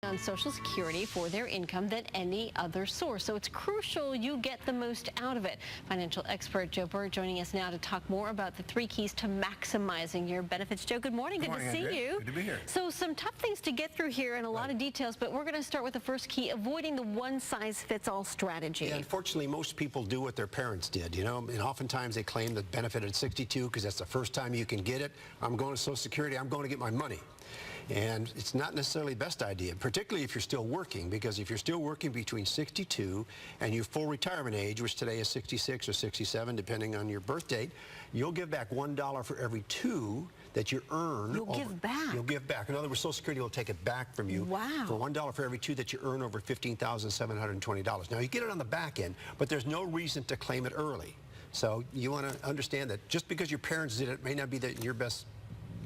on Social Security for their income than any other source. So it's crucial you get the most out of it. Financial expert Joe Bert joining us now to talk more about the 3 keys to maximizing your benefits. Joe, good morning. Good to see you. Good to be here. So some tough things to get through here and a lot of details, but we're going to start with the first key, avoiding the one-size-fits-all strategy. Yeah, unfortunately, most people do what their parents did, and oftentimes they claim the benefit at 62 because that's the first time you can get it. I'm going to Social Security, I'm going to get my money. And it's not necessarily the best idea, particularly if you're still working, because if you're still working between 62 and your full retirement age, which today is 66 or 67, depending on your birth date, you'll give back $1 for every 2 that you earn. You'll give back? You'll give back. In other words, Social Security will take it back from you. Wow. For $1 for every 2 that you earn over $15,720. Now, you get it on the back end, but there's no reason to claim it early. So you want to understand that just because your parents did it may not be your best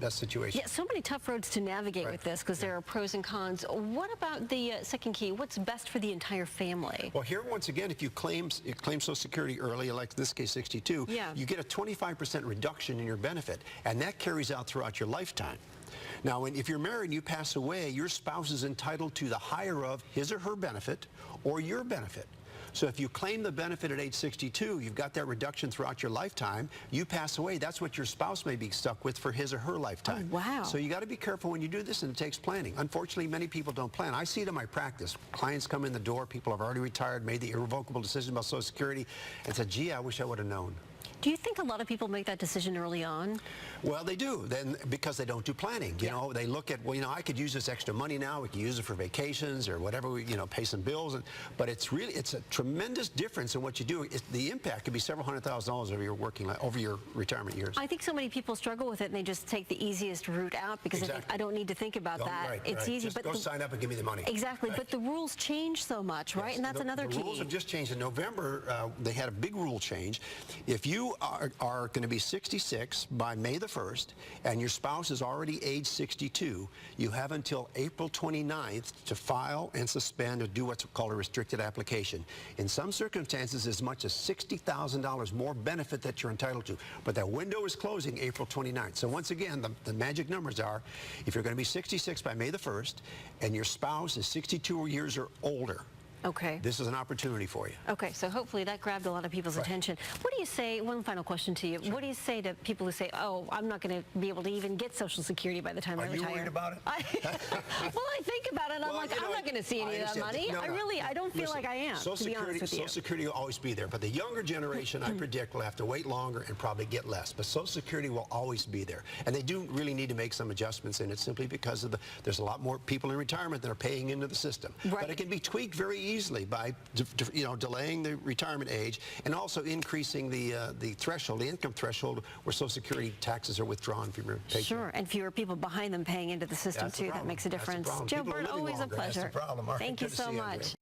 situation. Yeah, so many tough roads to navigate with this because there are pros and cons. What about the second key? What's best for the entire family? Well, here once again, if you claim Social Security early, like in this case 62, you get a 25% reduction in your benefit, and that carries out throughout your lifetime. Now, if you're married and you pass away, your spouse is entitled to the higher of his or her benefit or your benefit. So if you claim the benefit at age 62, you've got that reduction throughout your lifetime. You pass away, that's what your spouse may be stuck with for his or her lifetime. Oh, wow. So you got to be careful when you do this, and it takes planning. Unfortunately, many people don't plan. I see it in my practice. Clients come in the door, people have already retired, made the irrevocable decision about Social Security, and said, gee, I wish I would have known. Do you think a lot of people make that decision early on? Well, they do, then because they don't do planning. You know, they look at, well, I could use this extra money now. We can use it for vacations or whatever, pay some bills. But it's a tremendous difference in what you do. The impact could be several $100,000 over your retirement years. I think so many people struggle with it and they just take the easiest route out because they think, I don't need to think about that. It's easy. Just go sign up and give me the money. Exactly, but the rules change so much, right? And that's another key. The rules have just changed. In November, they had a big rule change. If you are going to be 66 by May the 1st, and your spouse is already age 62, you have until April 29th to file and suspend or do what's called a restricted application. In some circumstances, as much as $60,000 more benefit that you're entitled to. But that window is closing April 29th. So once again, the magic numbers are, if you're going to be 66 by May the 1st, and your spouse is 62 years or older, this is an opportunity for you. Okay, so hopefully that grabbed a lot of people's attention. What do you say, one final question to you, what do you say to people who say, oh, I'm not going to be able to even get Social Security by the time I retire? Are you worried about it? Well, I think about it, I'm like, I'm not going to see any of that money. I don't feel like I am, to be honest with you. Social Security will always be there, but the younger generation, I predict, will have to wait longer and probably get less. But Social Security will always be there. And they do really need to make some adjustments in it simply because of there's a lot more people in retirement that are paying into the system. But it can be tweaked very easily by delaying the retirement age and also increasing the threshold, the income threshold where Social Security taxes are withdrawn from your paycheck. Sure, and fewer people behind them paying into the system too. That makes a difference. Joe Bert, always a pleasure. Thank you so much.